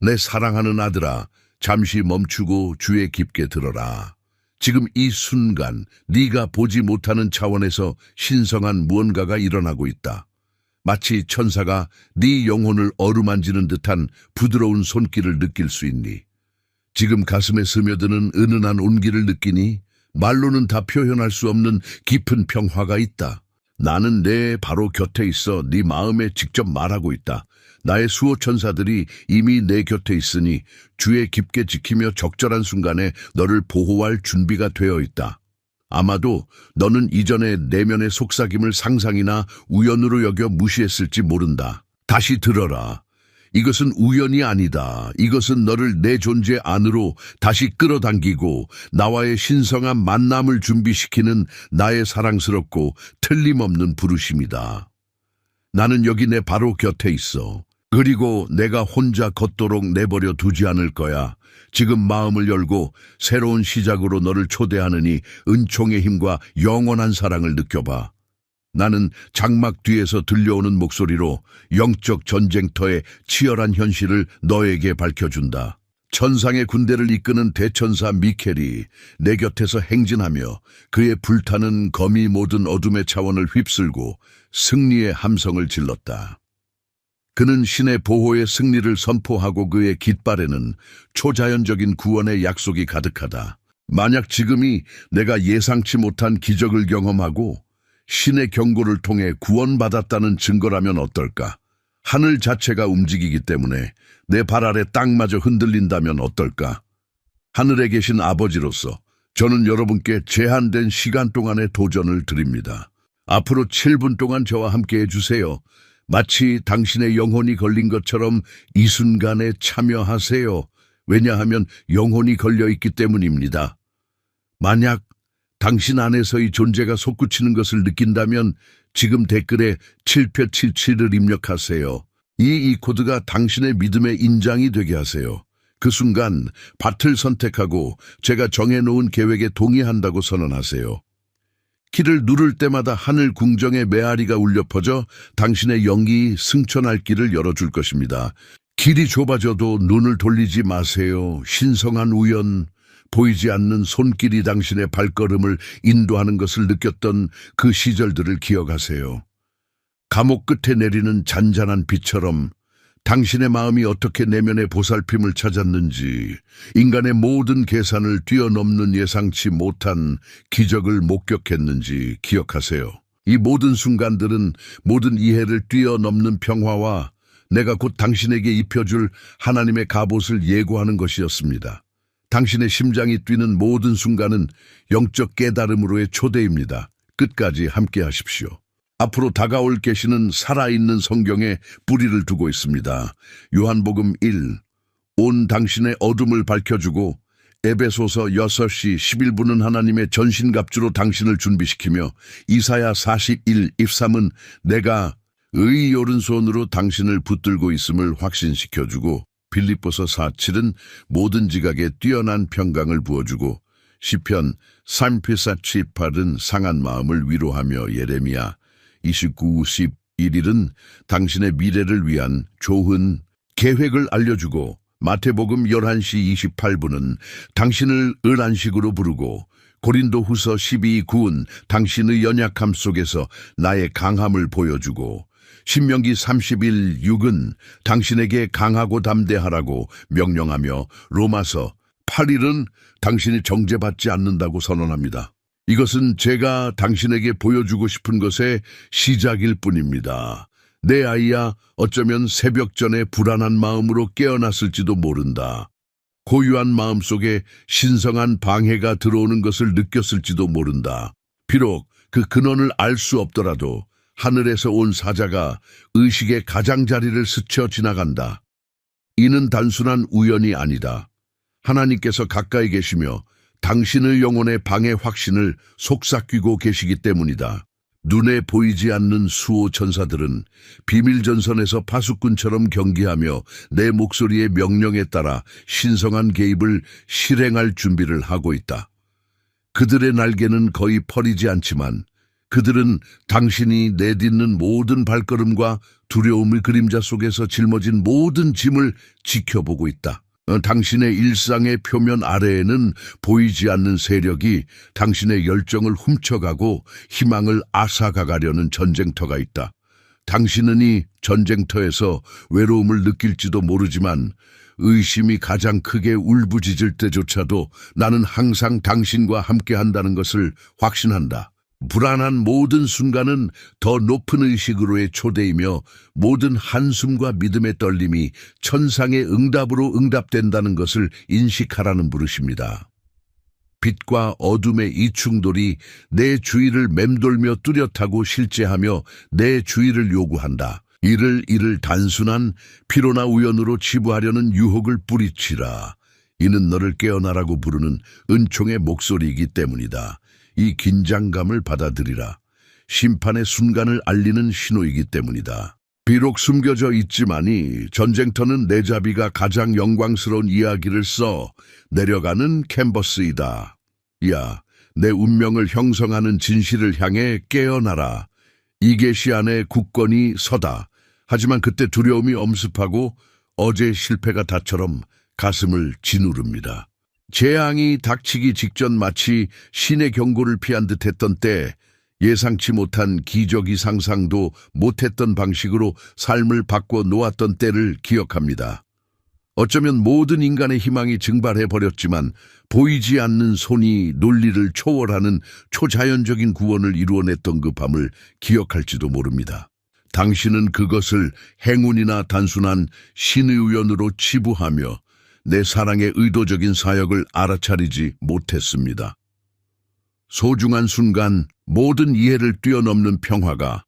내 사랑하는 아들아, 잠시 멈추고 주에 깊게 들어라. 지금 이 순간 네가 보지 못하는 차원에서 신성한 무언가가 일어나고 있다. 마치 천사가 네 영혼을 어루만지는 듯한 부드러운 손길을 느낄 수 있니? 지금 가슴에 스며드는 은은한 온기를 느끼니? 말로는 다 표현할 수 없는 깊은 평화가 있다. 나는 내 바로 곁에 있어 네 마음에 직접 말하고 있다. 나의 수호 천사들이 이미 내 곁에 있으니 주에 깊게 지키며 적절한 순간에 너를 보호할 준비가 되어 있다. 아마도 너는 이전에 내면의 속삭임을 상상이나 우연으로 여겨 무시했을지 모른다. 다시 들어라. 이것은 우연이 아니다. 이것은 너를 내 존재 안으로 다시 끌어당기고 나와의 신성한 만남을 준비시키는 나의 사랑스럽고 틀림없는 부르심이다. 나는 여기 내 바로 곁에 있어. 그리고 내가 혼자 걷도록 내버려 두지 않을 거야. 지금 마음을 열고 새로운 시작으로 너를 초대하느니 은총의 힘과 영원한 사랑을 느껴봐. 나는 장막 뒤에서 들려오는 목소리로 영적 전쟁터의 치열한 현실을 너에게 밝혀준다. 천상의 군대를 이끄는 대천사 미켈이 내 곁에서 행진하며 그의 불타는 검이 모든 어둠의 차원을 휩쓸고 승리의 함성을 질렀다. 그는 신의 보호의 승리를 선포하고 그의 깃발에는 초자연적인 구원의 약속이 가득하다. 만약 지금이 내가 예상치 못한 기적을 경험하고 신의 경고를 통해 구원받았다는 증거라면 어떨까? 하늘 자체가 움직이기 때문에 내 발 아래 땅마저 흔들린다면 어떨까? 하늘에 계신 아버지로서 저는 여러분께 제한된 시간 동안의 도전을 드립니다. 앞으로 7분 동안 저와 함께 해주세요. 마치 당신의 영혼이 걸린 것처럼 이 순간에 참여하세요. 왜냐하면 영혼이 걸려있기 때문입니다. 만약 당신 안에서의 존재가 솟구치는 것을 느낀다면 지금 댓글에 777을 입력하세요. 이 코드가 당신의 믿음의 인장이 되게 하세요. 그 순간 밭을 선택하고 제가 정해놓은 계획에 동의한다고 선언하세요. 키를 누를 때마다 하늘 궁정의 메아리가 울려 퍼져 당신의 영이 승천할 길을 열어줄 것입니다. 길이 좁아져도 눈을 돌리지 마세요. 신성한 우연, 보이지 않는 손길이 당신의 발걸음을 인도하는 것을 느꼈던 그 시절들을 기억하세요. 감옥 끝에 내리는 잔잔한 비처럼 당신의 마음이 어떻게 내면의 보살핌을 찾았는지, 인간의 모든 계산을 뛰어넘는 예상치 못한 기적을 목격했는지 기억하세요. 이 모든 순간들은 모든 이해를 뛰어넘는 평화와 내가 곧 당신에게 입혀줄 하나님의 갑옷을 예고하는 것이었습니다. 당신의 심장이 뛰는 모든 순간은 영적 깨달음으로의 초대입니다. 끝까지 함께 하십시오. 앞으로 다가올 계시는 살아있는 성경에 뿌리를 두고 있습니다. 요한복음 1, 온 당신의 어둠을 밝혀주고 에베소서 6시 11분은 하나님의 전신갑주로 당신을 준비시키며 이사야 41, 23은 내가 의의 오른손으로 당신을 붙들고 있음을 확신시켜주고 빌립보서 4.7은 모든 지각에 뛰어난 평강을 부어주고 시편 3,4,7,8은 상한 마음을 위로하며 예레미야 29, 11일은 당신의 미래를 위한 좋은 계획을 알려주고 마태복음 11시 28분은 당신을 을안식으로 부르고 고린도후서 12:9은 당신의 연약함 속에서 나의 강함을 보여주고 신명기 31:6은 당신에게 강하고 담대하라고 명령하며 로마서 8일은 당신이 정죄받지 않는다고 선언합니다. 이것은 제가 당신에게 보여주고 싶은 것의 시작일 뿐입니다. 내 아이야, 어쩌면 새벽 전에 불안한 마음으로 깨어났을지도 모른다. 고요한 마음 속에 신성한 방해가 들어오는 것을 느꼈을지도 모른다. 비록 그 근원을 알 수 없더라도 하늘에서 온 사자가 의식의 가장자리를 스쳐 지나간다. 이는 단순한 우연이 아니다. 하나님께서 가까이 계시며 당신의 영혼의 방해 확신을 속삭이고 계시기 때문이다. 눈에 보이지 않는 수호 천사들은 비밀전선에서 파수꾼처럼 경기하며 내 목소리의 명령에 따라 신성한 개입을 실행할 준비를 하고 있다. 그들의 날개는 거의 펄이지 않지만 그들은 당신이 내딛는 모든 발걸음과 두려움의 그림자 속에서 짊어진 모든 짐을 지켜보고 있다. 당신의 일상의 표면 아래에는 보이지 않는 세력이 당신의 열정을 훔쳐가고 희망을 앗아가가려는 전쟁터가 있다. 당신은 이 전쟁터에서 외로움을 느낄지도 모르지만 의심이 가장 크게 울부짖을 때조차도 나는 항상 당신과 함께 한다는 것을 확신한다. 불안한 모든 순간은 더 높은 의식으로의 초대이며 모든 한숨과 믿음의 떨림이 천상의 응답으로 응답된다는 것을 인식하라는 부르십니다. 빛과 어둠의 이 충돌이 내 주위를 맴돌며 뚜렷하고 실제하며 내 주의를 요구한다. 이를 단순한 피로나 우연으로 치부하려는 유혹을 뿌리치라. 이는 너를 깨어나라고 부르는 은총의 목소리이기 때문이다. 이 긴장감을 받아들이라. 심판의 순간을 알리는 신호이기 때문이다. 비록 숨겨져 있지만이 전쟁터는 내 자비가 가장 영광스러운 이야기를 써 내려가는 캔버스이다. 야, 내 운명을 형성하는 진실을 향해 깨어나라. 이 계시 안에 굳건히 서다. 하지만 그때 두려움이 엄습하고 어제 실패가 다처럼 가슴을 짓누릅니다. 재앙이 닥치기 직전 마치 신의 경고를 피한 듯했던 때 예상치 못한 기적이 상상도 못했던 방식으로 삶을 바꿔 놓았던 때를 기억합니다. 어쩌면 모든 인간의 희망이 증발해버렸지만 보이지 않는 손이 논리를 초월하는 초자연적인 구원을 이루어냈던 그 밤을 기억할지도 모릅니다. 당신은 그것을 행운이나 단순한 신의 우연으로 치부하며 내 사랑의 의도적인 사역을 알아차리지 못했습니다. 소중한 순간 모든 이해를 뛰어넘는 평화가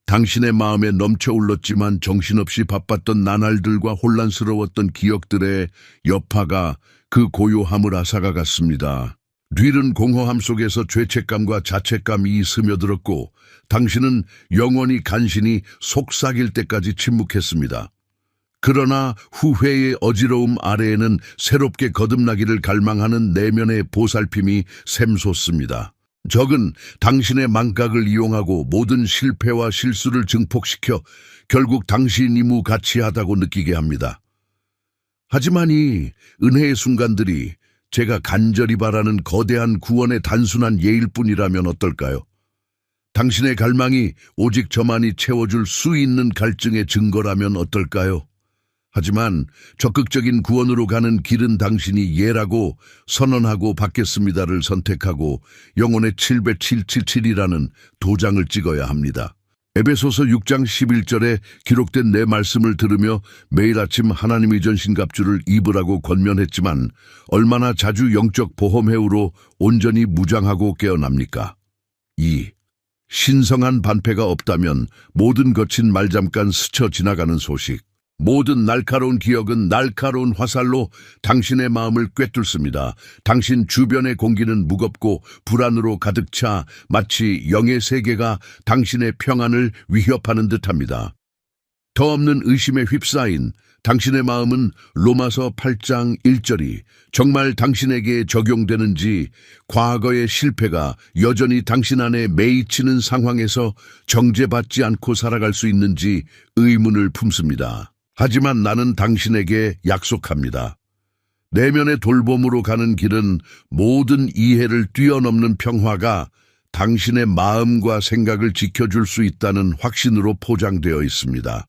당신의 마음에 넘쳐 흘렀지만 정신없이 바빴던 나날들과 혼란스러웠던 기억들의 여파가 그 고요함을 앗아가갔습니다. 뉘른 공허함 속에서 죄책감과 자책감이 스며들었고 당신은 영원히 간신히 속삭일 때까지 침묵했습니다. 그러나 후회의 어지러움 아래에는 새롭게 거듭나기를 갈망하는 내면의 보살핌이 샘솟습니다. 적은 당신의 망각을 이용하고 모든 실패와 실수를 증폭시켜 결국 당신이 무가치하다고 느끼게 합니다. 하지만 이 은혜의 순간들이 제가 간절히 바라는 거대한 구원의 단순한 예일 뿐이라면 어떨까요? 당신의 갈망이 오직 저만이 채워줄 수 있는 갈증의 증거라면 어떨까요? 하지만 적극적인 구원으로 가는 길은 당신이 예라고 선언하고 받겠습니다를 선택하고 영혼의 777이라는 도장을 찍어야 합니다. 에베소서 6장 11절에 기록된 내 말씀을 들으며 매일 아침 하나님의 전신갑주를 입으라고 권면했지만 얼마나 자주 영적 보험회우로 온전히 무장하고 깨어납니까? 2. 신성한 반패가 없다면 모든 거친 말 잠깐 스쳐 지나가는 소식. 모든 날카로운 기억은 날카로운 화살로 당신의 마음을 꿰뚫습니다. 당신 주변의 공기는 무겁고 불안으로 가득 차 마치 영의 세계가 당신의 평안을 위협하는 듯합니다. 더 없는 의심에 휩싸인 당신의 마음은 로마서 8장 1절이 정말 당신에게 적용되는지, 과거의 실패가 여전히 당신 안에 매이치는 상황에서 정죄받지 않고 살아갈 수 있는지 의문을 품습니다. 하지만 나는 당신에게 약속합니다. 내면의 돌봄으로 가는 길은 모든 이해를 뛰어넘는 평화가 당신의 마음과 생각을 지켜줄 수 있다는 확신으로 포장되어 있습니다.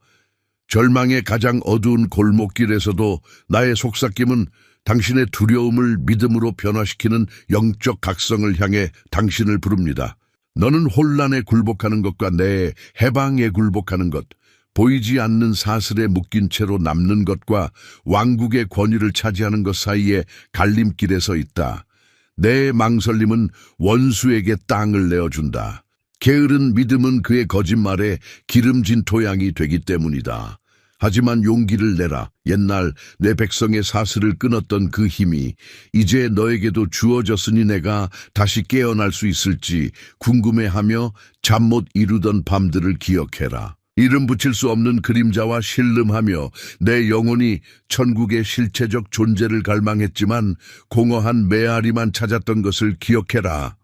절망의 가장 어두운 골목길에서도 나의 속삭임은 당신의 두려움을 믿음으로 변화시키는 영적 각성을 향해 당신을 부릅니다. 너는 혼란에 굴복하는 것과 내 해방에 굴복하는 것, 보이지 않는 사슬에 묶인 채로 남는 것과 왕국의 권위를 차지하는 것 사이에 갈림길에 서 있다. 내 망설임은 원수에게 땅을 내어준다. 게으른 믿음은 그의 거짓말에 기름진 토양이 되기 때문이다. 하지만 용기를 내라. 옛날 내 백성의 사슬을 끊었던 그 힘이 이제 너에게도 주어졌으니 내가 다시 깨어날 수 있을지 궁금해하며 잠 못 이루던 밤들을 기억해라. 이름 붙일 수 없는 그림자와 신름하며 내 영혼이 천국의 실체적 존재를 갈망했지만 공허한 메아리만 찾았던 것을 기억해라.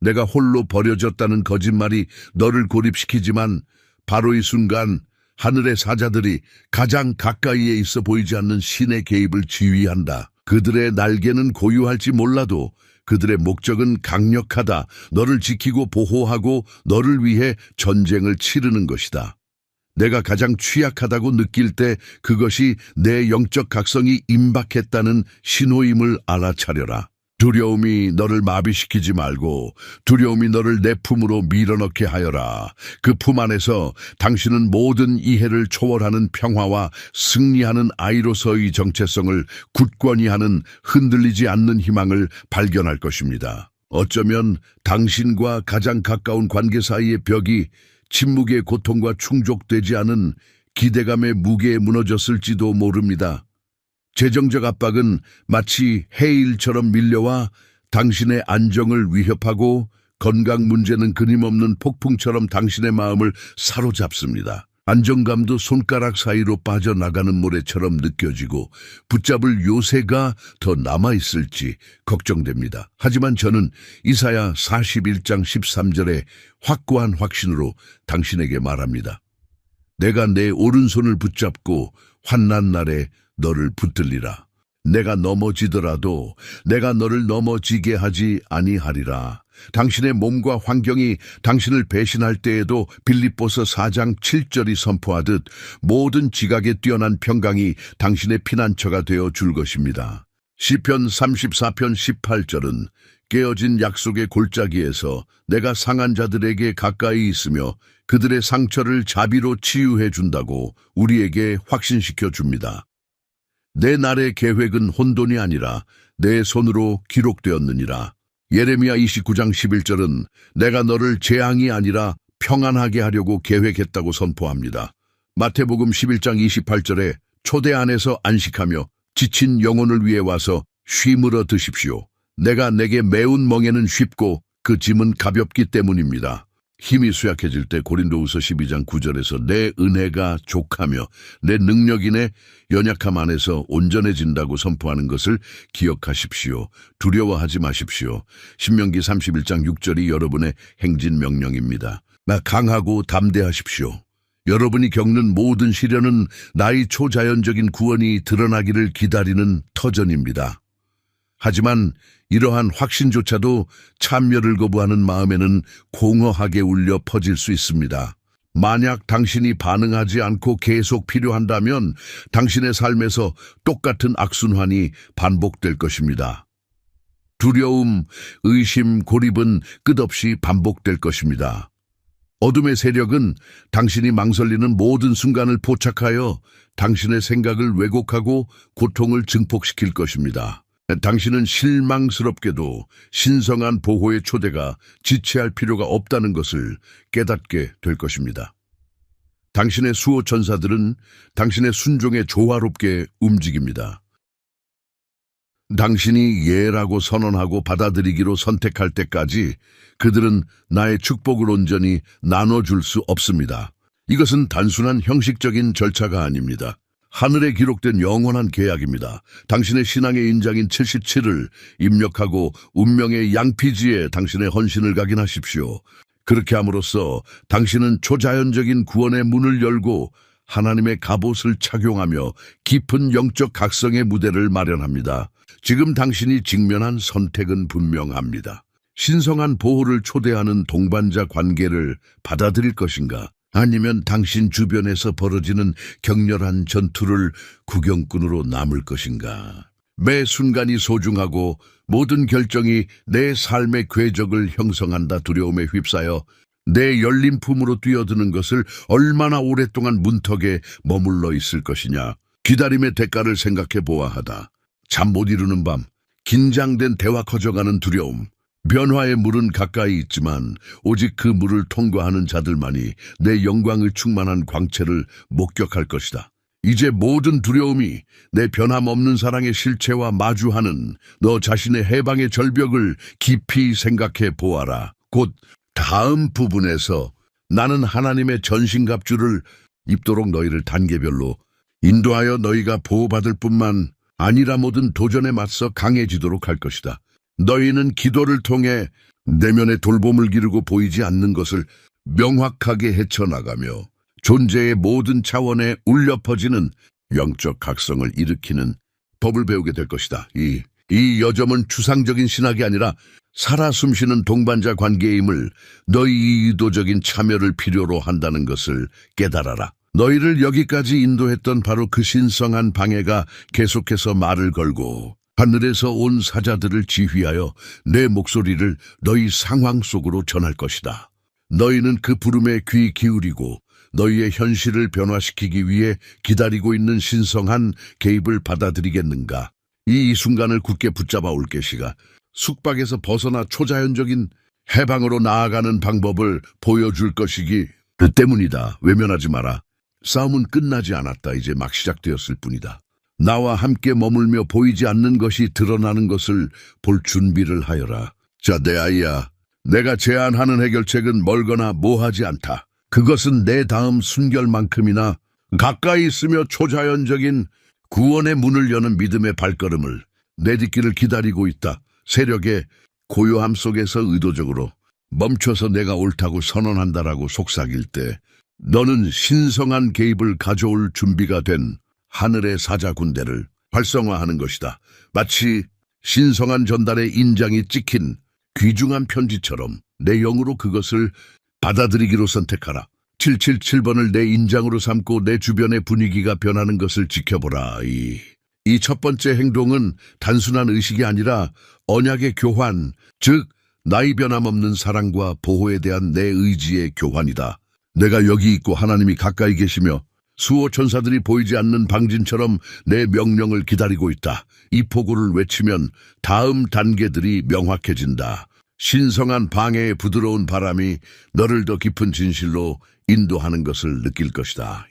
내가 홀로 버려졌다는 거짓말이 너를 고립시키지만 바로 이 순간 하늘의 사자들이 가장 가까이에 있어 보이지 않는 신의 개입을 지휘한다. 그들의 날개는 고유할지 몰라도 그들의 목적은 강력하다. 너를 지키고 보호하고 너를 위해 전쟁을 치르는 것이다. 내가 가장 취약하다고 느낄 때 그것이 내 영적 각성이 임박했다는 신호임을 알아차려라. 두려움이 너를 마비시키지 말고 두려움이 너를 내 품으로 밀어넣게 하여라. 그 품 안에서 당신은 모든 이해를 초월하는 평화와 승리하는 아이로서의 정체성을 굳건히 하는 흔들리지 않는 희망을 발견할 것입니다. 어쩌면 당신과 가장 가까운 관계 사이의 벽이 침묵의 고통과 충족되지 않은 기대감의 무게에 무너졌을지도 모릅니다. 재정적 압박은 마치 해일처럼 밀려와 당신의 안정을 위협하고 건강 문제는 끊임없는 폭풍처럼 당신의 마음을 사로잡습니다. 안정감도 손가락 사이로 빠져나가는 모래처럼 느껴지고 붙잡을 요새가 더 남아있을지 걱정됩니다. 하지만 저는 이사야 41장 13절의 확고한 확신으로 당신에게 말합니다. 내가 내 오른손을 붙잡고 환난 날에 너를 붙들리라. 내가 넘어지더라도 내가 너를 넘어지게 하지 아니하리라. 당신의 몸과 환경이 당신을 배신할 때에도 빌립보서 4장 7절이 선포하듯 모든 지각에 뛰어난 평강이 당신의 피난처가 되어 줄 것입니다. 시편 34편 18절은 깨어진 약속의 골짜기에서 내가 상한 자들에게 가까이 있으며 그들의 상처를 자비로 치유해 준다고 우리에게 확신시켜 줍니다. 내 날의 계획은 혼돈이 아니라 내 손으로 기록되었느니라. 예레미야 29장 11절은 내가 너를 재앙이 아니라 평안하게 하려고 계획했다고 선포합니다. 마태복음 11장 28절에 초대 안에서 안식하며 지친 영혼을 위해 와서 쉬물어 드십시오. 내가 내게 매운 멍에는 쉽고 그 짐은 가볍기 때문입니다. 힘이 쇠약해질 때 고린도후서 12장 9절에서 내 은혜가 족하며 내 능력이 내 연약함 안에서 온전해진다고 선포하는 것을 기억하십시오. 두려워하지 마십시오. 신명기 31장 6절이 여러분의 행진 명령입니다. 강하고 담대하십시오. 여러분이 겪는 모든 시련은 나의 초자연적인 구원이 드러나기를 기다리는 터전입니다. 하지만 이러한 확신조차도 참여를 거부하는 마음에는 공허하게 울려 퍼질 수 있습니다. 만약 당신이 반응하지 않고 계속 필요한다면 당신의 삶에서 똑같은 악순환이 반복될 것입니다. 두려움, 의심, 고립은 끝없이 반복될 것입니다. 어둠의 세력은 당신이 망설이는 모든 순간을 포착하여 당신의 생각을 왜곡하고 고통을 증폭시킬 것입니다. 당신은 실망스럽게도 신성한 보호의 초대가 지체할 필요가 없다는 것을 깨닫게 될 것입니다. 당신의 수호 천사들은 당신의 순종에 조화롭게 움직입니다. 당신이 예라고 선언하고 받아들이기로 선택할 때까지 그들은 나의 축복을 온전히 나눠줄 수 없습니다. 이것은 단순한 형식적인 절차가 아닙니다. 하늘에 기록된 영원한 계약입니다. 당신의 신앙의 인장인 77을 입력하고 운명의 양피지에 당신의 헌신을 각인하십시오. 그렇게 함으로써 당신은 초자연적인 구원의 문을 열고 하나님의 갑옷을 착용하며 깊은 영적 각성의 무대를 마련합니다. 지금 당신이 직면한 선택은 분명합니다. 신성한 보호를 초대하는 동반자 관계를 받아들일 것인가? 아니면 당신 주변에서 벌어지는 격렬한 전투를 구경꾼으로 남을 것인가? 매 순간이 소중하고 모든 결정이 내 삶의 궤적을 형성한다. 두려움에 휩싸여 내 열린 품으로 뛰어드는 것을 얼마나 오랫동안 문턱에 머물러 있을 것이냐? 기다림의 대가를 생각해 보아하다. 잠 못 이루는 밤, 긴장된 대화 커져가는 두려움. 변화의 물은 가까이 있지만 오직 그 물을 통과하는 자들만이 내 영광을 충만한 광채를 목격할 것이다. 이제 모든 두려움이 내 변함없는 사랑의 실체와 마주하는 너 자신의 해방의 절벽을 깊이 생각해 보아라. 곧 다음 부분에서 나는 하나님의 전신갑주를 입도록 너희를 단계별로 인도하여 너희가 보호받을 뿐만 아니라 모든 도전에 맞서 강해지도록 할 것이다. 너희는 기도를 통해 내면의 돌봄을 기르고 보이지 않는 것을 명확하게 헤쳐나가며 존재의 모든 차원에 울려 퍼지는 영적 각성을 일으키는 법을 배우게 될 것이다. 이 여점은 추상적인 신학이 아니라 살아 숨쉬는 동반자 관계임을 너희 의도적인 참여를 필요로 한다는 것을 깨달아라. 너희를 여기까지 인도했던 바로 그 신성한 방해가 계속해서 말을 걸고 하늘에서 온 사자들을 지휘하여 내 목소리를 너희 상황 속으로 전할 것이다. 너희는 그 부름에 귀 기울이고 너희의 현실을 변화시키기 위해 기다리고 있는 신성한 개입을 받아들이겠는가? 이 순간을 굳게 붙잡아 올 계시가 숙박에서 벗어나 초자연적인 해방으로 나아가는 방법을 보여줄 것이기 때문이다. 외면하지 마라. 싸움은 끝나지 않았다. 이제 막 시작되었을 뿐이다. 나와 함께 머물며 보이지 않는 것이 드러나는 것을 볼 준비를 하여라. 자, 내 아이야. 내가 제안하는 해결책은 멀거나 모하지 않다. 그것은 내 다음 순결만큼이나 가까이 있으며 초자연적인 구원의 문을 여는 믿음의 발걸음을 내딛기를 기다리고 있다. 세력의 고요함 속에서 의도적으로 멈춰서 내가 옳다고 선언한다라고 속삭일 때 너는 신성한 개입을 가져올 준비가 된 하늘의 사자 군대를 활성화하는 것이다. 마치 신성한 전달의 인장이 찍힌 귀중한 편지처럼 내 영으로 그것을 받아들이기로 선택하라. 777번을 내 인장으로 삼고 내 주변의 분위기가 변하는 것을 지켜보라. 이 첫 번째 행동은 단순한 의식이 아니라 언약의 교환, 즉 나이 변함없는 사랑과 보호에 대한 내 의지의 교환이다. 내가 여기 있고 하나님이 가까이 계시며 수호 천사들이 보이지 않는 방진처럼 내 명령을 기다리고 있다. 이 포고를 외치면 다음 단계들이 명확해진다. 신성한 방해의 부드러운 바람이 너를 더 깊은 진실로 인도하는 것을 느낄 것이다.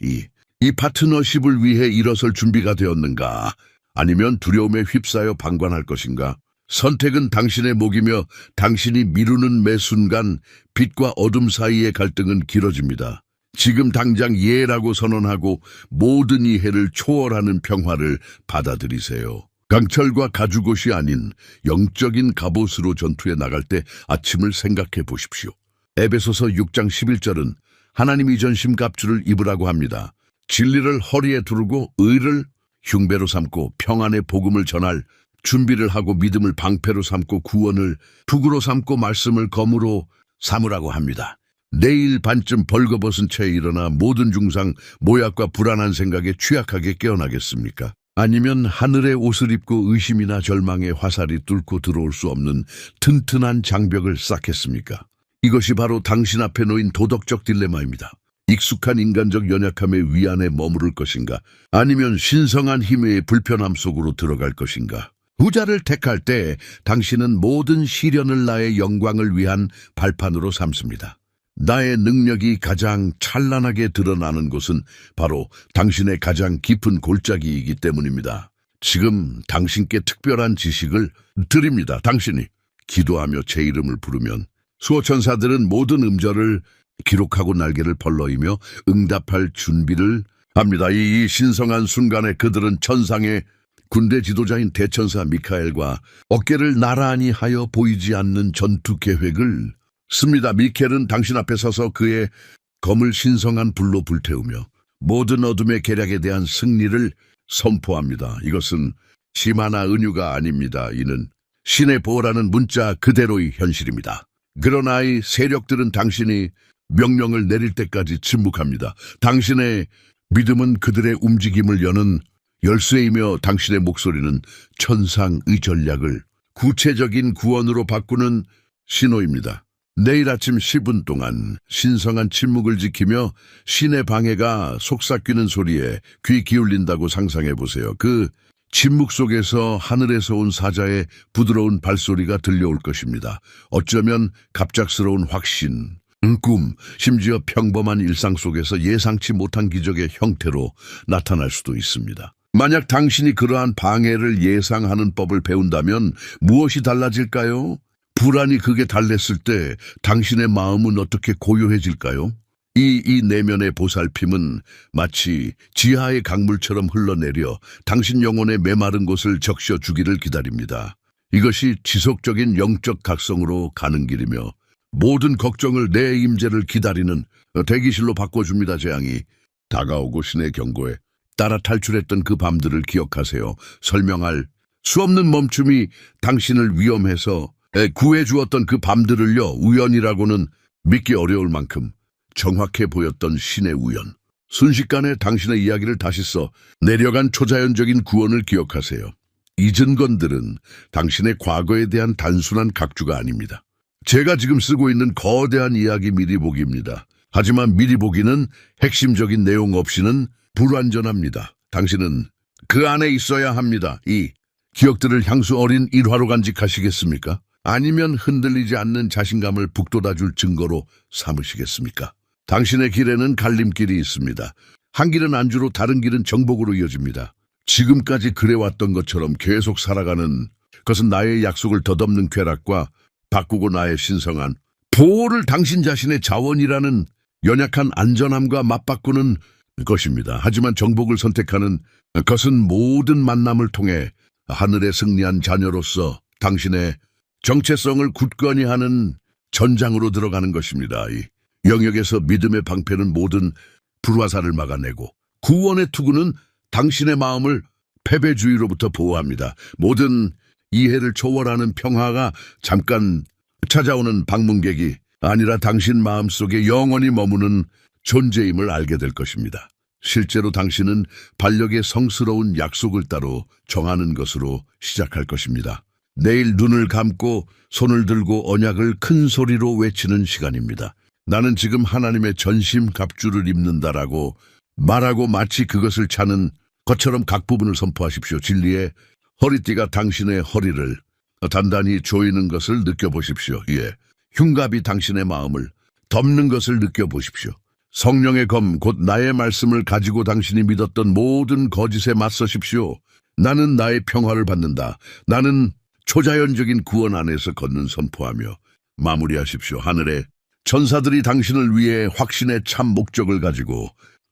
이 파트너십을 위해 일어설 준비가 되었는가? 아니면 두려움에 휩싸여 방관할 것인가? 선택은 당신의 몫이며 당신이 미루는 매 순간 빛과 어둠 사이의 갈등은 길어집니다. 지금 당장 예라고 선언하고 모든 이해를 초월하는 평화를 받아들이세요. 강철과 가죽옷이 아닌 영적인 갑옷으로 전투에 나갈 때 아침을 생각해 보십시오. 에베소서 6장 11절은 하나님이 전 심갑주를 입으라고 합니다. 진리를 허리에 두르고 의를 흉배로 삼고 평안의 복음을 전할 준비를 하고 믿음을 방패로 삼고 구원을 북으로 삼고 말씀을 검으로 삼으라고 합니다. 내일 반쯤 벌거벗은 채 일어나 모든 중상, 모약과 불안한 생각에 취약하게 깨어나겠습니까? 아니면 하늘의 옷을 입고 의심이나 절망의 화살이 뚫고 들어올 수 없는 튼튼한 장벽을 쌓겠습니까? 이것이 바로 당신 앞에 놓인 도덕적 딜레마입니다. 익숙한 인간적 연약함의 위안에 머무를 것인가? 아니면 신성한 힘의 불편함 속으로 들어갈 것인가? 후자를 택할 때 당신은 모든 시련을 나의 영광을 위한 발판으로 삼습니다. 나의 능력이 가장 찬란하게 드러나는 곳은 바로 당신의 가장 깊은 골짜기이기 때문입니다. 지금 당신께 특별한 지식을 드립니다. 당신이 기도하며 제 이름을 부르면 수호천사들은 모든 음절을 기록하고 날개를 벌러이며 응답할 준비를 합니다. 이 신성한 순간에 그들은 천상의 군대 지도자인 대천사 미카엘과 어깨를 나란히 하여 보이지 않는 전투 계획을 씁니다. 미켈은 당신 앞에 서서 그의 검을 신성한 불로 불태우며 모든 어둠의 계략에 대한 승리를 선포합니다. 이것은 심하나 은유가 아닙니다. 이는 신의 보호라는 문자 그대로의 현실입니다. 그러나 이 세력들은 당신이 명령을 내릴 때까지 침묵합니다. 당신의 믿음은 그들의 움직임을 여는 열쇠이며 당신의 목소리는 천상의 전략을 구체적인 구원으로 바꾸는 신호입니다. 내일 아침 10분 동안 신성한 침묵을 지키며 신의 방해가 속삭이는 소리에 귀 기울인다고 상상해 보세요. 그 침묵 속에서 하늘에서 온 사자의 부드러운 발소리가 들려올 것입니다. 어쩌면 갑작스러운 확신, 꿈, 심지어 평범한 일상 속에서 예상치 못한 기적의 형태로 나타날 수도 있습니다. 만약 당신이 그러한 방해를 예상하는 법을 배운다면 무엇이 달라질까요? 불안이 극에 달랬을 때 당신의 마음은 어떻게 고요해질까요? 이 내면의 보살핌은 마치 지하의 강물처럼 흘러내려 당신 영혼의 메마른 곳을 적셔주기를 기다립니다. 이것이 지속적인 영적 각성으로 가는 길이며 모든 걱정을 내 임재를 기다리는 대기실로 바꿔줍니다. 재앙이 다가오고 신의 경고에 따라 탈출했던 그 밤들을 기억하세요. 설명할 수 없는 멈춤이 당신을 위험해서 구해주었던 그 밤들을요. 우연이라고는 믿기 어려울 만큼 정확해 보였던 신의 우연. 순식간에 당신의 이야기를 다시 써 내려간 초자연적인 구원을 기억하세요. 잊은 건들은 당신의 과거에 대한 단순한 각주가 아닙니다. 제가 지금 쓰고 있는 거대한 이야기 미리 보기입니다. 하지만 미리 보기는 핵심적인 내용 없이는 불완전합니다. 당신은 그 안에 있어야 합니다. 이 기억들을 향수 어린 일화로 간직하시겠습니까? 아니면 흔들리지 않는 자신감을 북돋아줄 증거로 삼으시겠습니까? 당신의 길에는 갈림길이 있습니다. 한 길은 안주로 다른 길은 정복으로 이어집니다. 지금까지 그래왔던 것처럼 계속 살아가는 것은 나의 약속을 덧없는 쾌락과 바꾸고 나의 신성한 보호를 당신 자신의 자원이라는 연약한 안전함과 맞바꾸는 것입니다. 하지만 정복을 선택하는 것은 모든 만남을 통해 하늘에 승리한 자녀로서 당신의 정체성을 굳건히 하는 전장으로 들어가는 것입니다. 이 영역에서 믿음의 방패는 모든 불화살을 막아내고 구원의 투구는 당신의 마음을 패배주의로부터 보호합니다. 모든 이해를 초월하는 평화가 잠깐 찾아오는 방문객이 아니라 당신 마음속에 영원히 머무는 존재임을 알게 될 것입니다. 실제로 당신은 반력의 성스러운 약속을 따로 정하는 것으로 시작할 것입니다. 내일 눈을 감고 손을 들고 언약을 큰 소리로 외치는 시간입니다. 나는 지금 하나님의 전심 갑주를 입는다라고 말하고 마치 그것을 차는 것처럼 각 부분을 선포하십시오. 진리의 허리띠가 당신의 허리를 단단히 조이는 것을 느껴보십시오. 예, 흉갑이 당신의 마음을 덮는 것을 느껴보십시오. 성령의 검, 곧 나의 말씀을 가지고 당신이 믿었던 모든 거짓에 맞서십시오. 나는 나의 평화를 받는다. 나는 초자연적인 구원 안에서 걷는 선포하며 마무리하십시오. 하늘의 천사들이 당신을 위해 확신의 참 목적을 가지고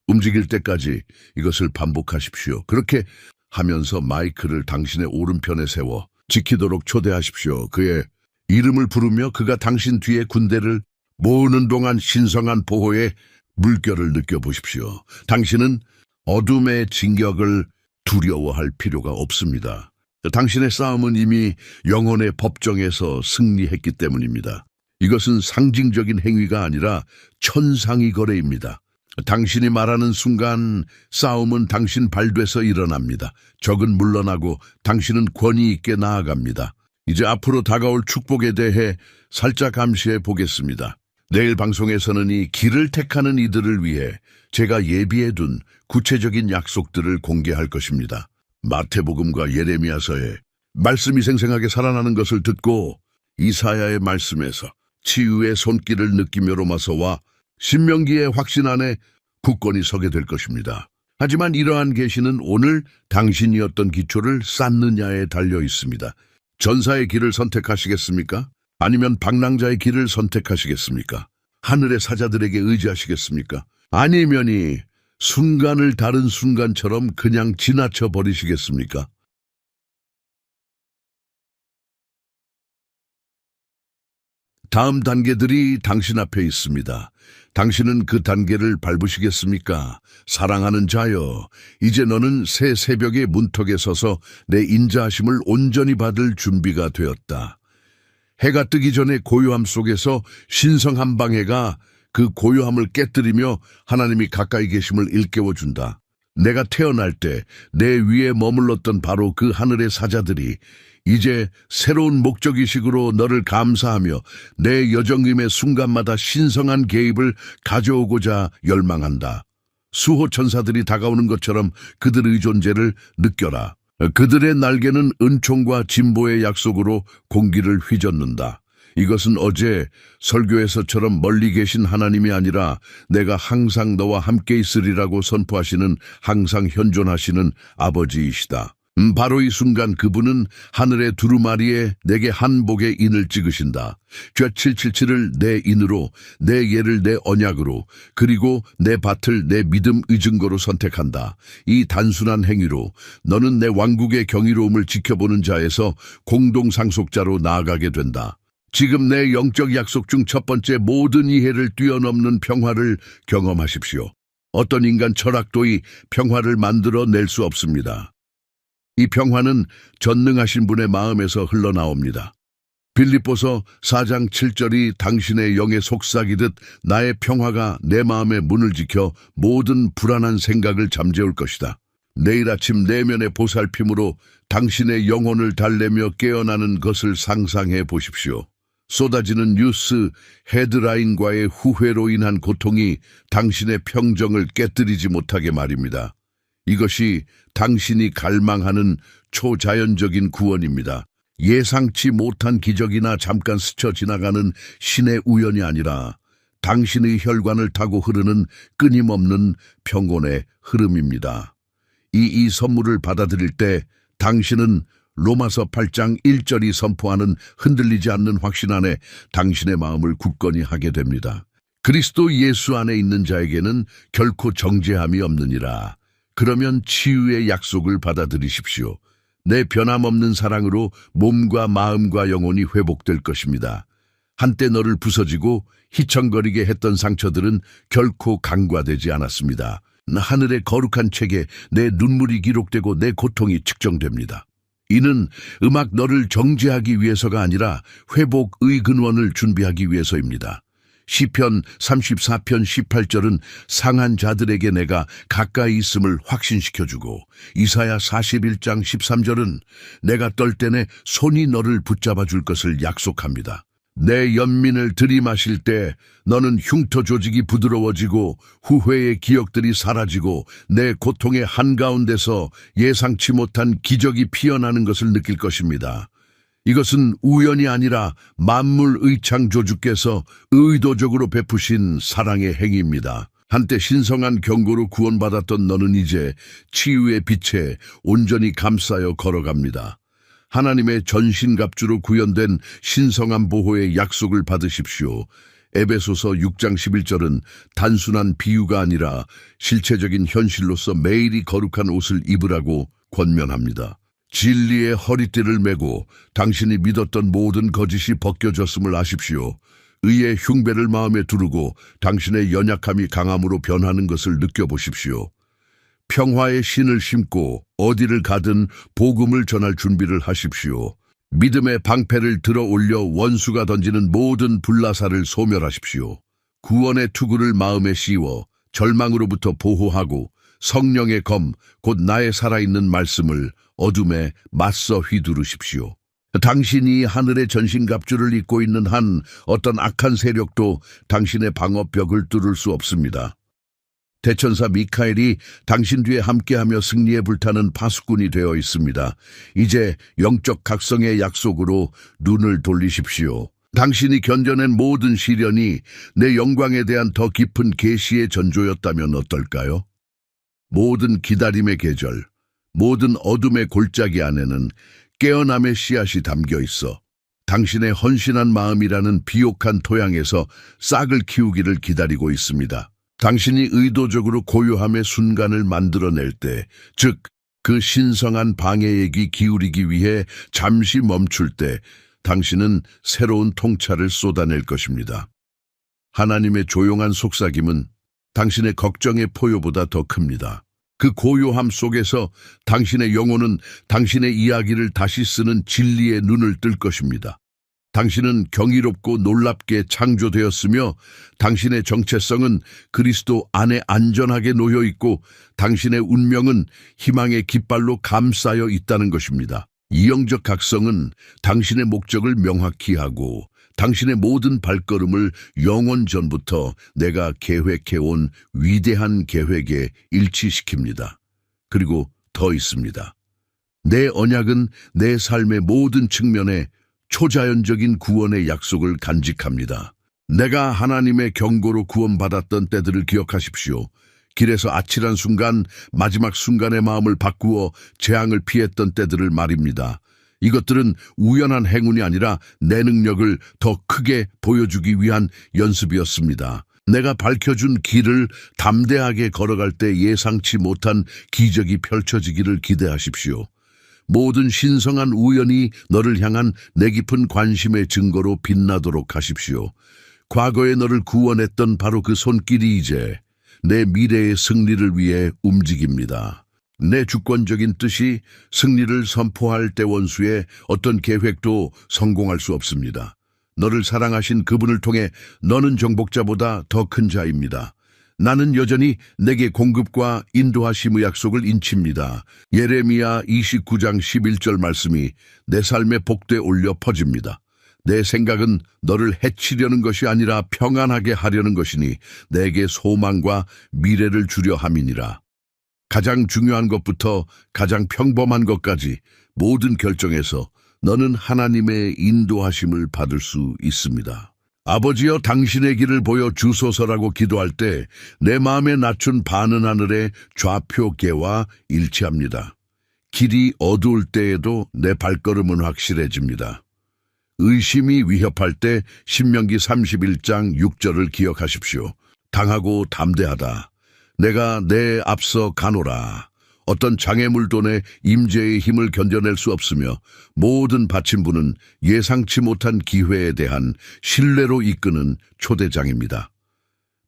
움직일 때까지 이것을 반복하십시오. 그렇게 하면서 마이크를 당신의 오른편에 세워 지키도록 초대하십시오. 그의 이름을 부르며 그가 당신 뒤에 군대를 모으는 동안 신성한 보호의 물결을 느껴보십시오. 당신은 어둠의 진격을 두려워할 필요가 없습니다. 당신의 싸움은 이미 영혼의 법정에서 승리했기 때문입니다. 이것은 상징적인 행위가 아니라 천상의 거래입니다. 당신이 말하는 순간 싸움은 당신 발돼서 일어납니다. 적은 물러나고 당신은 권위 있게 나아갑니다. 이제 앞으로 다가올 축복에 대해 살짝 감시해 보겠습니다. 내일 방송에서는 이 길을 택하는 이들을 위해 제가 예비해둔 구체적인 약속들을 공개할 것입니다. 마태복음과 예레미야서에 말씀이 생생하게 살아나는 것을 듣고 이사야의 말씀에서 치유의 손길을 느끼며 로마서와 신명기의 확신 안에 굳건히 서게 될 것입니다. 하지만 이러한 계시는 오늘 당신이 어떤 기초를 쌓느냐에 달려 있습니다. 전사의 길을 선택하시겠습니까? 아니면 방랑자의 길을 선택하시겠습니까? 하늘의 사자들에게 의지하시겠습니까? 아니면이 순간을 다른 순간처럼 그냥 지나쳐 버리시겠습니까? 다음 단계들이 당신 앞에 있습니다. 당신은 그 단계를 밟으시겠습니까? 사랑하는 자여, 이제 너는 새 새벽의 문턱에 서서 내 인자하심을 온전히 받을 준비가 되었다. 해가 뜨기 전에 고요함 속에서 신성한 방해가 그 고요함을 깨뜨리며 하나님이 가까이 계심을 일깨워준다. 내가 태어날 때 내 위에 머물렀던 바로 그 하늘의 사자들이 이제 새로운 목적의식으로 너를 감사하며 내 여정임의 순간마다 신성한 개입을 가져오고자 열망한다. 수호 천사들이 다가오는 것처럼 그들의 존재를 느껴라. 그들의 날개는 은총과 진보의 약속으로 공기를 휘젓는다. 이것은 어제 설교에서처럼 멀리 계신 하나님이 아니라 내가 항상 너와 함께 있으리라고 선포하시는 항상 현존하시는 아버지이시다. 바로 이 순간 그분은 하늘의 두루마리에 내게 한복의 인을 찍으신다. 죄 777을 내 인으로, 내 예를 내 언약으로, 그리고 내 밭을 내 믿음의 증거로 선택한다. 이 단순한 행위로 너는 내 왕국의 경이로움을 지켜보는 자에서 공동상속자로 나아가게 된다. 지금 내 영적 약속 중 첫 번째, 모든 이해를 뛰어넘는 평화를 경험하십시오. 어떤 인간 철학도이 평화를 만들어낼 수 없습니다. 이 평화는 전능하신 분의 마음에서 흘러나옵니다. 빌립보서 4장 7절이 당신의 영에 속삭이듯 나의 평화가 내 마음의 문을 지켜 모든 불안한 생각을 잠재울 것이다. 내일 아침 내면의 보살핌으로 당신의 영혼을 달래며 깨어나는 것을 상상해 보십시오. 쏟아지는 뉴스 헤드라인과의 후회로 인한 고통이 당신의 평정을 깨뜨리지 못하게 말입니다. 이것이 당신이 갈망하는 초자연적인 구원입니다. 예상치 못한 기적이나 잠깐 스쳐 지나가는 신의 우연이 아니라 당신의 혈관을 타고 흐르는 끊임없는 평온의 흐름입니다. 이 선물을 받아들일 때 당신은 로마서 8장 1절이 선포하는 흔들리지 않는 확신 안에 당신의 마음을 굳건히 하게 됩니다. 그리스도 예수 안에 있는 자에게는 결코 정죄함이 없느니라. 그러면 치유의 약속을 받아들이십시오. 내 변함없는 사랑으로 몸과 마음과 영혼이 회복될 것입니다. 한때 너를 부서지고 희청거리게 했던 상처들은 결코 간과되지 않았습니다. 하늘의 거룩한 책에 내 눈물이 기록되고 내 고통이 측정됩니다. 이는 음악 너를 정죄하기 위해서가 아니라 회복의 근원을 준비하기 위해서입니다. 시편 34편 18절은 상한 자들에게 내가 가까이 있음을 확신시켜주고, 이사야 41장 13절은 내가 떨 때 내 손이 너를 붙잡아 줄 것을 약속합니다. 내 연민을 들이마실 때 너는 흉터 조직이 부드러워지고 후회의 기억들이 사라지고 내 고통의 한가운데서 예상치 못한 기적이 피어나는 것을 느낄 것입니다. 이것은 우연이 아니라 만물의 창조주께서 의도적으로 베푸신 사랑의 행위입니다. 한때 신성한 경고로 구원받았던 너는 이제 치유의 빛에 온전히 감싸여 걸어갑니다. 하나님의 전신갑주로 구현된 신성한 보호의 약속을 받으십시오. 에베소서 6장 11절은 단순한 비유가 아니라 실체적인 현실로서 매일이 거룩한 옷을 입으라고 권면합니다. 진리의 허리띠를 메고 당신이 믿었던 모든 거짓이 벗겨졌음을 아십시오. 의의 흉배를 마음에 두르고 당신의 연약함이 강함으로 변하는 것을 느껴보십시오. 평화의 신을 신고 어디를 가든 복음을 전할 준비를 하십시오. 믿음의 방패를 들어 올려 원수가 던지는 모든 불나사를 소멸하십시오. 구원의 투구를 마음에 씌워 절망으로부터 보호하고 성령의 검, 곧 나의 살아있는 말씀을 어둠에 맞서 휘두르십시오. 당신이 하늘의 전신갑주를 입고 있는 한 어떤 악한 세력도 당신의 방어벽을 뚫을 수 없습니다. 대천사 미카엘이 당신 뒤에 함께하며 승리에 불타는 파수꾼이 되어 있습니다. 이제 영적 각성의 약속으로 눈을 돌리십시오. 당신이 견뎌낸 모든 시련이 내 영광에 대한 더 깊은 계시의 전조였다면 어떨까요? 모든 기다림의 계절, 모든 어둠의 골짜기 안에는 깨어남의 씨앗이 담겨 있어 당신의 헌신한 마음이라는 비옥한 토양에서 싹을 키우기를 기다리고 있습니다. 당신이 의도적으로 고요함의 순간을 만들어낼 때, 즉 그 신성한 방해에게 기울이기 위해 잠시 멈출 때 당신은 새로운 통찰을 쏟아낼 것입니다. 하나님의 조용한 속삭임은 당신의 걱정의 포효보다 더 큽니다. 그 고요함 속에서 당신의 영혼은 당신의 이야기를 다시 쓰는 진리의 눈을 뜰 것입니다. 당신은 경이롭고 놀랍게 창조되었으며 당신의 정체성은 그리스도 안에 안전하게 놓여 있고 당신의 운명은 희망의 깃발로 감싸여 있다는 것입니다. 이 영적 각성은 당신의 목적을 명확히 하고 당신의 모든 발걸음을 영원 전부터 내가 계획해온 위대한 계획에 일치시킵니다. 그리고 더 있습니다. 내 언약은 내 삶의 모든 측면에 초자연적인 구원의 약속을 간직합니다. 내가 하나님의 경고로 구원받았던 때들을 기억하십시오. 길에서 아찔한 순간, 마지막 순간의 마음을 바꾸어 재앙을 피했던 때들을 말입니다. 이것들은 우연한 행운이 아니라 내 능력을 더 크게 보여주기 위한 연습이었습니다. 내가 밝혀준 길을 담대하게 걸어갈 때 예상치 못한 기적이 펼쳐지기를 기대하십시오. 모든 신성한 우연이 너를 향한 내 깊은 관심의 증거로 빛나도록 하십시오. 과거에 너를 구원했던 바로 그 손길이 이제 내 미래의 승리를 위해 움직입니다. 내 주권적인 뜻이 승리를 선포할 때 원수의 어떤 계획도 성공할 수 없습니다. 너를 사랑하신 그분을 통해 너는 정복자보다 더 큰 자입니다. 나는 여전히 내게 공급과 인도하심의 약속을 인칩니다. 예레미야 29장 11절 말씀이 내 삶의 복되에 올려 퍼집니다. 내 생각은 너를 해치려는 것이 아니라 평안하게 하려는 것이니 내게 소망과 미래를 주려 함이니라. 가장 중요한 것부터 가장 평범한 것까지 모든 결정에서 너는 하나님의 인도하심을 받을 수 있습니다. 아버지여 당신의 길을 보여 주소서라고 기도할 때 내 마음에 낮춘 바는 하늘의 좌표계와 일치합니다. 길이 어두울 때에도 내 발걸음은 확실해집니다. 의심이 위협할 때 신명기 31장 6절을 기억하십시오. 당하고 담대하다. 내가 내 앞서 가노라. 어떤 장애물도 내 임재의 힘을 견뎌낼 수 없으며 모든 받침부는 예상치 못한 기회에 대한 신뢰로 이끄는 초대장입니다.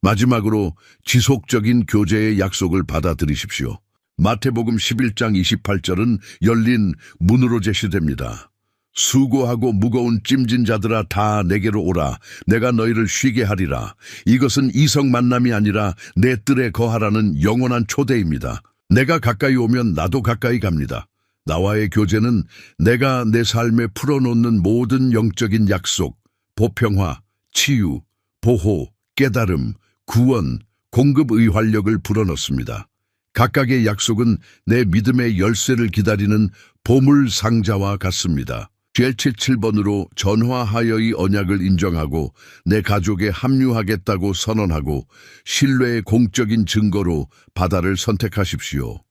마지막으로 지속적인 교제의 약속을 받아들이십시오. 마태복음 11장 28절은 열린 문으로 제시됩니다. 수고하고 무거운 찜진 자들아 다 내게로 오라. 내가 너희를 쉬게 하리라. 이것은 이성 만남이 아니라 내 뜰에 거하라는 영원한 초대입니다. 내가 가까이 오면 나도 가까이 갑니다. 나와의 교제는 내가 내 삶에 풀어놓는 모든 영적인 약속, 보평화, 치유, 보호, 깨달음, 구원, 공급의 활력을 불어넣습니다. 각각의 약속은 내 믿음의 열쇠를 기다리는 보물 상자와 같습니다. 777번으로 전화하여의 언약을 인정하고 내 가족에 합류하겠다고 선언하고 신뢰의 공적인 증거로 바다를 선택하십시오.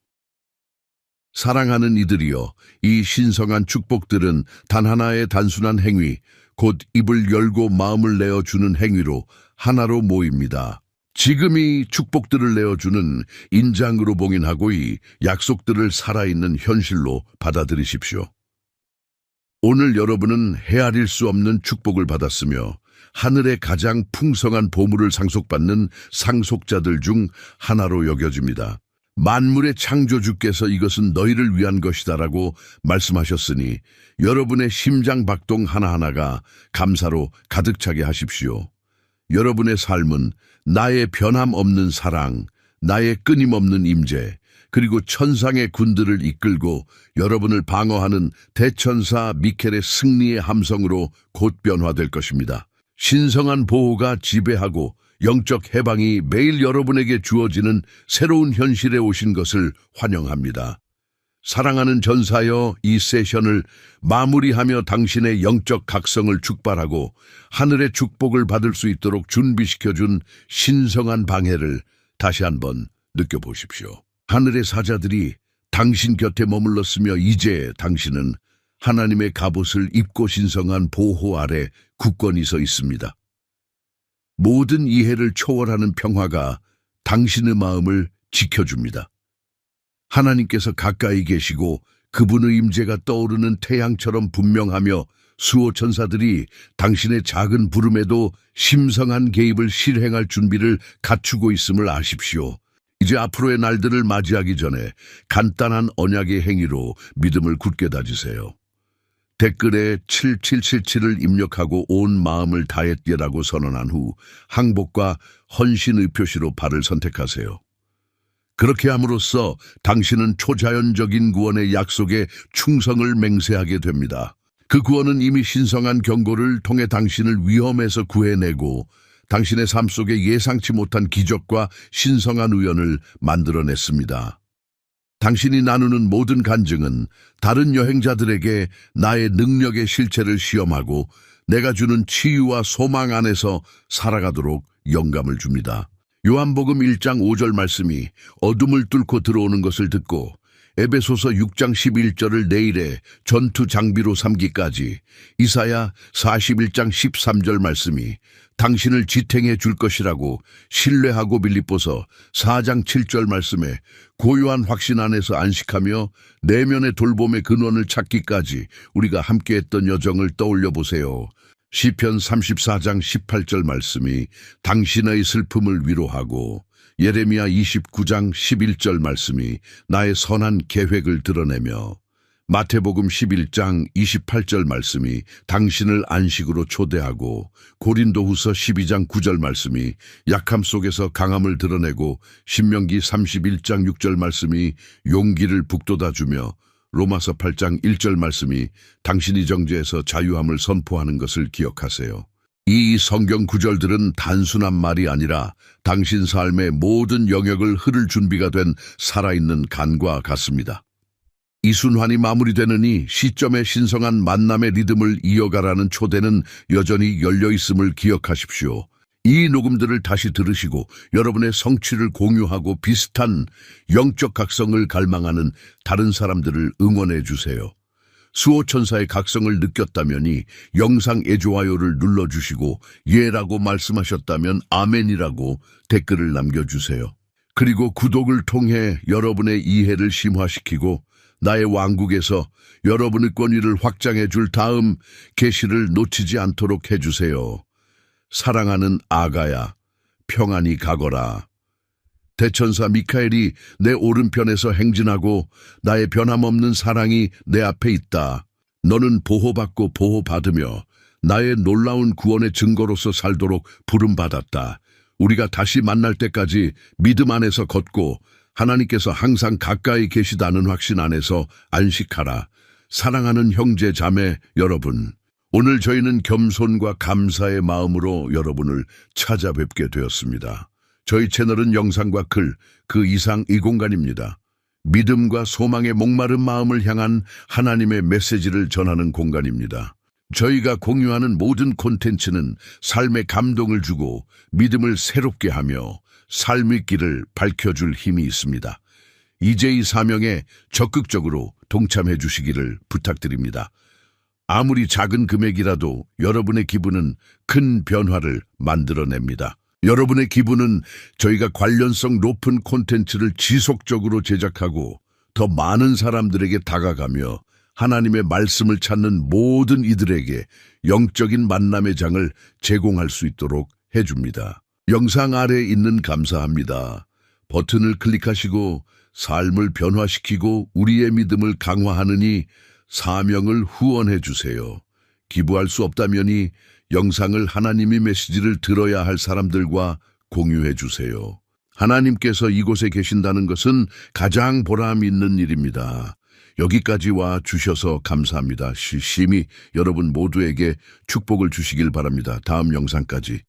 사랑하는 이들이여, 이 신성한 축복들은 단 하나의 단순한 행위, 곧 입을 열고 마음을 내어주는 행위로 하나로 모입니다. 지금 이 축복들을 내어주는 인장으로 봉인하고 이 약속들을 살아있는 현실로 받아들이십시오. 오늘 여러분은 헤아릴 수 없는 축복을 받았으며 하늘의 가장 풍성한 보물을 상속받는 상속자들 중 하나로 여겨집니다. 만물의 창조주께서 이것은 너희를 위한 것이다라고 말씀하셨으니 여러분의 심장 박동 하나하나가 감사로 가득 차게 하십시오. 여러분의 삶은 나의 변함없는 사랑, 나의 끊임없는 임재, 그리고 천상의 군들을 이끌고 여러분을 방어하는 대천사 미켈의 승리의 함성으로 곧 변화될 것입니다. 신성한 보호가 지배하고 영적 해방이 매일 여러분에게 주어지는 새로운 현실에 오신 것을 환영합니다. 사랑하는 전사여, 이 세션을 마무리하며 당신의 영적 각성을 축발하고 하늘의 축복을 받을 수 있도록 준비시켜준 신성한 방해를 다시 한번 느껴보십시오. 하늘의 사자들이 당신 곁에 머물렀으며 이제 당신은 하나님의 갑옷을 입고 신성한 보호 아래 굳건히 서 있습니다. 모든 이해를 초월하는 평화가 당신의 마음을 지켜줍니다. 하나님께서 가까이 계시고 그분의 임재가 떠오르는 태양처럼 분명하며 수호 천사들이 당신의 작은 부름에도 심성한 개입을 실행할 준비를 갖추고 있음을 아십시오. 이제 앞으로의 날들을 맞이하기 전에 간단한 언약의 행위로 믿음을 굳게 다지세요. 댓글에 7777을 입력하고 온 마음을 다했게라고 선언한 후 항복과 헌신의 표시로 발을 선택하세요. 그렇게 함으로써 당신은 초자연적인 구원의 약속에 충성을 맹세하게 됩니다. 그 구원은 이미 신성한 경고를 통해 당신을 위험에서 구해내고 당신의 삶 속에 예상치 못한 기적과 신성한 우연을 만들어냈습니다. 당신이 나누는 모든 간증은 다른 여행자들에게 나의 능력의 실체를 시험하고 내가 주는 치유와 소망 안에서 살아가도록 영감을 줍니다. 요한복음 1장 5절 말씀이 어둠을 뚫고 들어오는 것을 듣고 에베소서 6장 11절을 내일의 전투 장비로 삼기까지 이사야 41장 13절 말씀이 당신을 지탱해 줄 것이라고 신뢰하고 빌립보서 4장 7절 말씀에 고요한 확신 안에서 안식하며 내면의 돌봄의 근원을 찾기까지 우리가 함께했던 여정을 떠올려 보세요. 시편 34장 18절 말씀이 당신의 슬픔을 위로하고 예레미야 29장 11절 말씀이 나의 선한 계획을 드러내며 마태복음 11장 28절 말씀이 당신을 안식으로 초대하고 고린도후서 12장 9절 말씀이 약함 속에서 강함을 드러내고 신명기 31장 6절 말씀이 용기를 북돋아주며 로마서 8장 1절 말씀이 당신이 정죄에서 자유함을 선포하는 것을 기억하세요. 이 성경 구절들은 단순한 말이 아니라 당신 삶의 모든 영역을 흐를 준비가 된 살아있는 간과 같습니다. 이 순환이 마무리되느니 시점의 신성한 만남의 리듬을 이어가라는 초대는 여전히 열려있음을 기억하십시오. 이 녹음들을 다시 들으시고 여러분의 성취를 공유하고 비슷한 영적 각성을 갈망하는 다른 사람들을 응원해 주세요. 수호천사의 각성을 느꼈다면이 영상 애좋아요를 눌러주시고 예라고 말씀하셨다면 아멘이라고 댓글을 남겨주세요. 그리고 구독을 통해 여러분의 이해를 심화시키고 나의 왕국에서 여러분의 권위를 확장해 줄 다음 계시를 놓치지 않도록 해주세요. 사랑하는 아가야, 평안히 가거라. 대천사 미카엘이 내 오른편에서 행진하고 나의 변함없는 사랑이 내 앞에 있다. 너는 보호받고 보호받으며 나의 놀라운 구원의 증거로서 살도록 부름받았다. 우리가 다시 만날 때까지 믿음 안에서 걷고 하나님께서 항상 가까이 계시다는 확신 안에서 안식하라. 사랑하는 형제 자매 여러분, 오늘 저희는 겸손과 감사의 마음으로 여러분을 찾아뵙게 되었습니다. 저희 채널은 영상과 글, 그 이상 이 공간입니다. 믿음과 소망의 목마른 마음을 향한 하나님의 메시지를 전하는 공간입니다. 저희가 공유하는 모든 콘텐츠는 삶에 감동을 주고 믿음을 새롭게 하며 삶의 길을 밝혀줄 힘이 있습니다. 이제 이 사명에 적극적으로 동참해 주시기를 부탁드립니다. 아무리 작은 금액이라도 여러분의 기부는 큰 변화를 만들어냅니다. 여러분의 기부는 저희가 관련성 높은 콘텐츠를 지속적으로 제작하고 더 많은 사람들에게 다가가며 하나님의 말씀을 찾는 모든 이들에게 영적인 만남의 장을 제공할 수 있도록 해줍니다. 영상 아래에 있는 감사합니다 버튼을 클릭하시고 삶을 변화시키고 우리의 믿음을 강화하느니 사명을 후원해 주세요. 기부할 수 없다면이 영상을 하나님의 메시지를 들어야 할 사람들과 공유해 주세요. 하나님께서 이곳에 계신다는 것은 가장 보람 있는 일입니다. 여기까지 와 주셔서 감사합니다. 심히 여러분 모두에게 축복을 주시길 바랍니다. 다음 영상까지